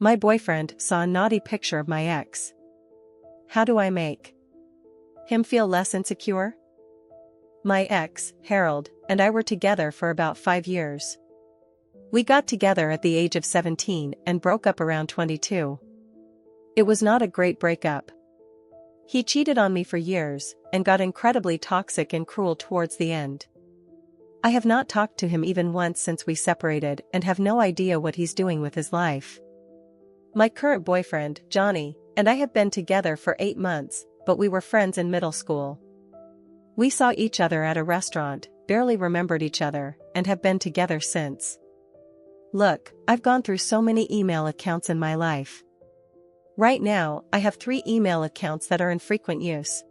My boyfriend saw a naughty picture of my ex. How do I make him feel less insecure? My ex, Harold, and I were together for about 5 years. We got together at the age of 17 and broke up around 22. It was not a great breakup. He cheated on me for years and got incredibly toxic and cruel towards the end. I have not talked to him even once since we separated and have no idea what he's doing with his life. My current boyfriend, Johnny, and I have been together for 8 months, but we were friends in middle school. We saw each other at a restaurant, barely remembered each other, and have been together since. Look, I've gone through so many email accounts in my life. Right now, I have 3 email accounts that are in frequent use.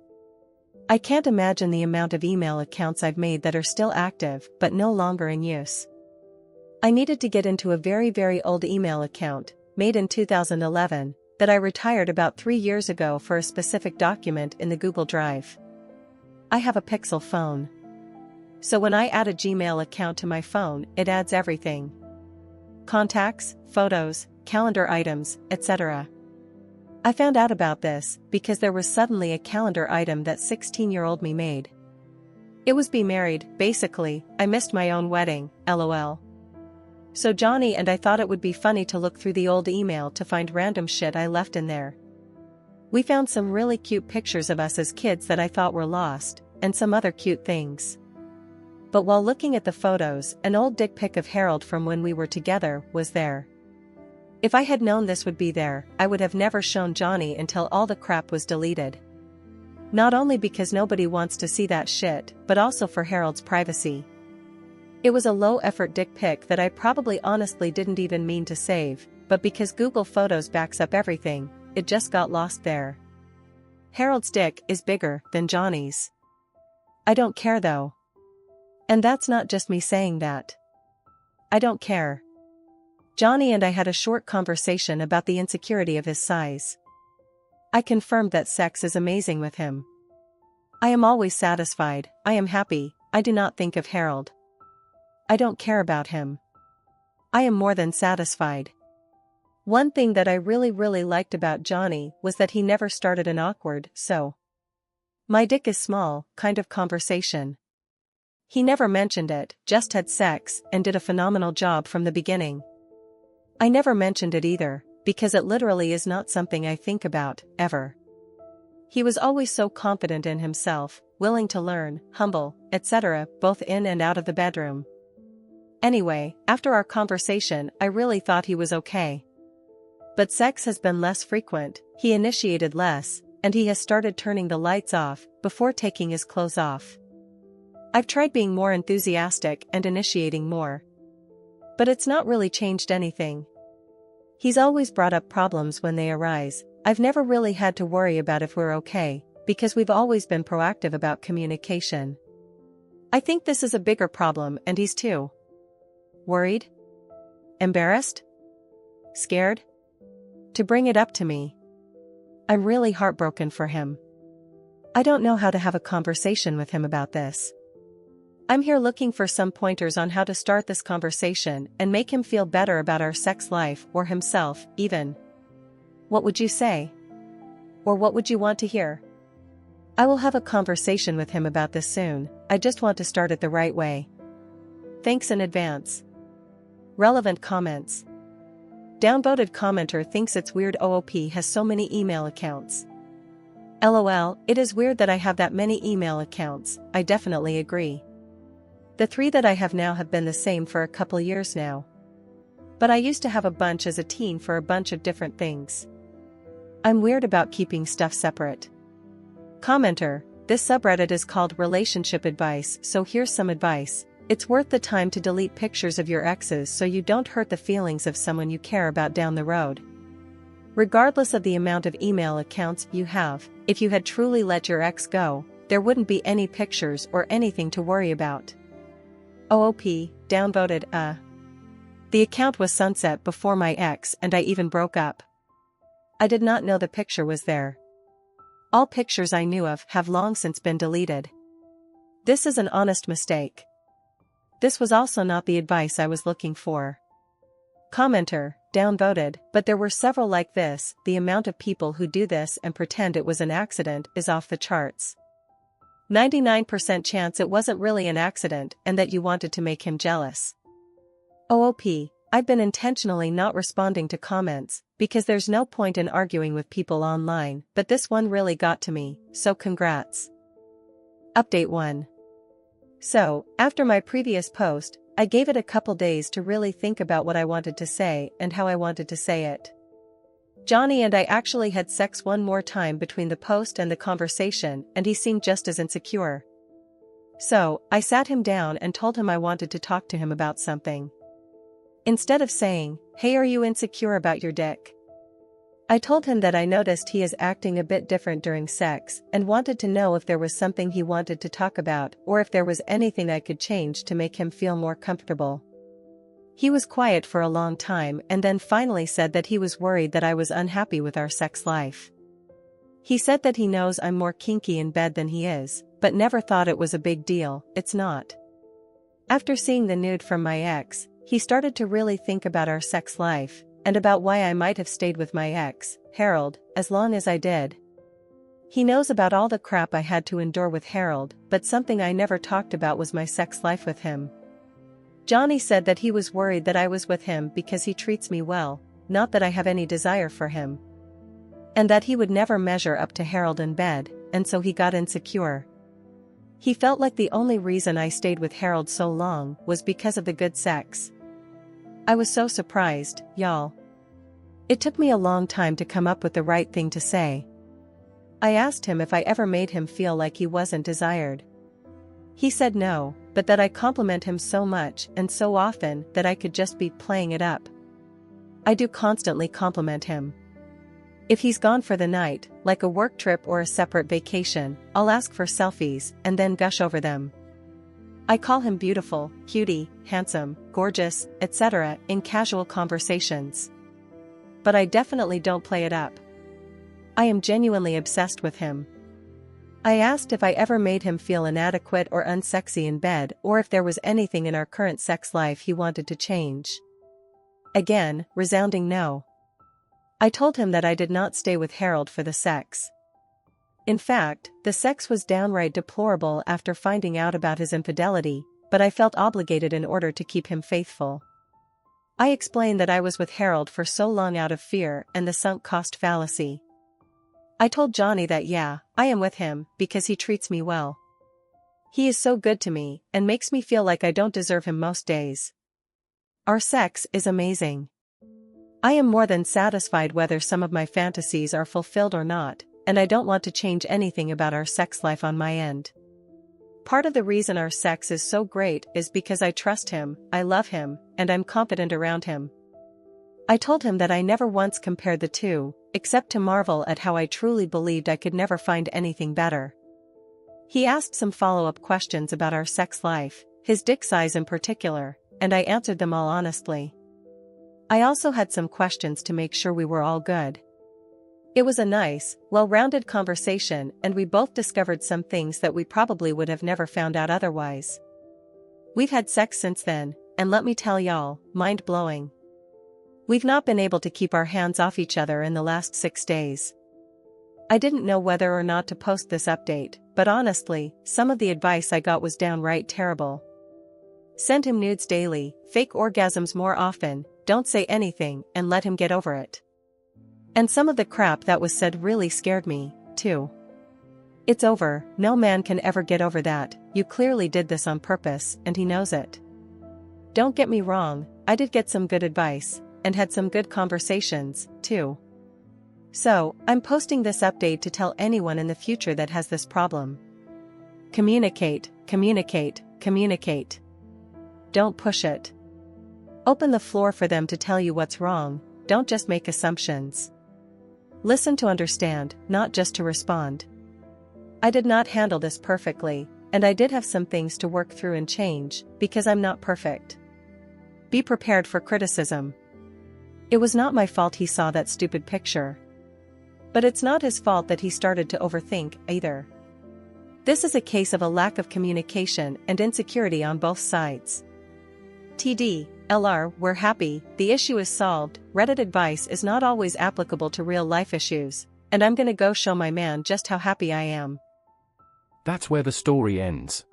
I can't imagine the amount of email accounts I've made that are still active but no longer in use. I needed to get into a very old email account, made in 2011, that I retired about 3 years ago for a specific document in the Google Drive. I have a Pixel phone. So when I add a Gmail account to my phone, it adds everything. Contacts, photos, calendar items, etc. I found out about this because there was suddenly a calendar item that 16-year-old me made. It was be married, basically. I missed my own wedding, lol. So Johnny and I thought it would be funny to look through the old email to find random shit I left in there. We found some really cute pictures of us as kids that I thought were lost, and some other cute things. But while looking at the photos, an old dick pic of Harold from when we were together was there. If I had known this would be there, I would have never shown Johnny until all the crap was deleted. Not only because nobody wants to see that shit, but also for Harold's privacy. It was a low-effort dick pic that I probably honestly didn't even mean to save, but because Google Photos backs up everything, it just got lost there. Harold's dick is bigger than Johnny's. I don't care though. And that's not just me saying that. I don't care. Johnny and I had a short conversation about the insecurity of his size. I confirmed that sex is amazing with him. I am always satisfied, I am happy, I do not think of Harold. I don't care about him. I am more than satisfied. One thing that I really liked about Johnny was that he never started an awkward, so my dick is small, kind of conversation. He never mentioned it, just had sex, and did a phenomenal job from the beginning. I never mentioned it either, because it literally is not something I think about, ever. He was always so confident in himself, willing to learn, humble, etc., both in and out of the bedroom. Anyway, after our conversation, I really thought he was okay. But sex has been less frequent, he initiated less, and he has started turning the lights off, before taking his clothes off. I've tried being more enthusiastic and initiating more. But it's not really changed anything. He's always brought up problems when they arise. I've never really had to worry about if we're okay, because we've always been proactive about communication. I think this is a bigger problem and he's too. Worried? Embarrassed? Scared? To bring it up to me. I'm really heartbroken for him. I don't know how to have a conversation with him about this. I'm here looking for some pointers on how to start this conversation and make him feel better about our sex life or himself, even. What would you say? Or what would you want to hear? I will have a conversation with him about this soon, I just want to start it the right way. Thanks in advance. Relevant comments. Downvoted commenter thinks it's weird OOP has so many email accounts. LOL, it is weird that I have that many email accounts, I definitely agree. The 3 that I have now have been the same for a couple years now. But I used to have a bunch as a teen for a bunch of different things. I'm weird about keeping stuff separate. Commenter, this subreddit is called Relationship Advice, so here's some advice. It's worth the time to delete pictures of your exes so you don't hurt the feelings of someone you care about down the road. Regardless of the amount of email accounts you have, if you had truly let your ex go, there wouldn't be any pictures or anything to worry about. OOP, downvoted, The account was sunset before my ex and I even broke up. I did not know the picture was there. All pictures I knew of have long since been deleted. This is an honest mistake. This was also not the advice I was looking for. Commenter, downvoted, but there were several like this. The amount of people who do this and pretend it was an accident is off the charts. 99% chance it wasn't really an accident and that you wanted to make him jealous. OOP, I've been intentionally not responding to comments, because there's no point in arguing with people online, but this one really got to me, so congrats. Update 1. So, after my previous post, I gave it a couple days to really think about what I wanted to say and how I wanted to say it. Johnny and I actually had sex one more time between the post and the conversation, and he seemed just as insecure. So, I sat him down and told him I wanted to talk to him about something. Instead of saying, "Hey, are you insecure about your dick?" I told him that I noticed he is acting a bit different during sex and wanted to know if there was something he wanted to talk about or if there was anything I could change to make him feel more comfortable. He was quiet for a long time and then finally said that he was worried that I was unhappy with our sex life. He said that he knows I'm more kinky in bed than he is, but never thought it was a big deal. It's not. After seeing the nude from my ex, he started to really think about our sex life, and about why I might have stayed with my ex, Harold, as long as I did. He knows about all the crap I had to endure with Harold, but something I never talked about was my sex life with him. Johnny said that he was worried that I was with him because he treats me well, not that I have any desire for him. And that he would never measure up to Harold in bed, and so he got insecure. He felt like the only reason I stayed with Harold so long was because of the good sex. I was so surprised, y'all. It took me a long time to come up with the right thing to say. I asked him if I ever made him feel like he wasn't desired. He said no, but that I compliment him so much and so often that I could just be playing it up. I do constantly compliment him. If he's gone for the night, like a work trip or a separate vacation, I'll ask for selfies and then gush over them. I call him beautiful, cutie, handsome, gorgeous, etc. in casual conversations. But I definitely don't play it up. I am genuinely obsessed with him. I asked if I ever made him feel inadequate or unsexy in bed or if there was anything in our current sex life he wanted to change. Again, resounding no. I told him that I did not stay with Harold for the sex. In fact, the sex was downright deplorable after finding out about his infidelity, but I felt obligated in order to keep him faithful. I explained that I was with Harold for so long out of fear and the sunk cost fallacy. I told Johnny that yeah, I am with him because he treats me well. He is so good to me and makes me feel like I don't deserve him most days. Our sex is amazing. I am more than satisfied whether some of my fantasies are fulfilled or not, and I don't want to change anything about our sex life on my end. Part of the reason our sex is so great is because I trust him, I love him, and I'm confident around him. I told him that I never once compared the two, except to marvel at how I truly believed I could never find anything better. He asked some follow-up questions about our sex life, his dick size in particular, and I answered them all honestly. I also had some questions to make sure we were all good. It was a nice, well-rounded conversation and we both discovered some things that we probably would have never found out otherwise. We've had sex since then, and let me tell y'all, mind-blowing. We've not been able to keep our hands off each other in the last 6 days. I didn't know whether or not to post this update, but honestly, some of the advice I got was downright terrible. Send him nudes daily, fake orgasms more often, don't say anything, and let him get over it. And some of the crap that was said really scared me, too. It's over, no man can ever get over that, you clearly did this on purpose, and he knows it. Don't get me wrong, I did get some good advice, and had some good conversations, too. So, I'm posting this update to tell anyone in the future that has this problem. Communicate, communicate, communicate. Don't push it. Open the floor for them to tell you what's wrong, don't just make assumptions. Listen to understand, not just to respond. I did not handle this perfectly, and I did have some things to work through and change, because I'm not perfect. Be prepared for criticism. It was not my fault he saw that stupid picture. But it's not his fault that he started to overthink, either. This is a case of a lack of communication and insecurity on both sides. TD, LR, we're happy, the issue is solved. Reddit advice is not always applicable to real life issues. And I'm gonna go show my man just how happy I am. That's where the story ends.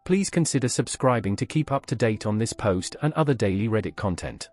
Please consider subscribing to keep up to date on this post and other daily Reddit content.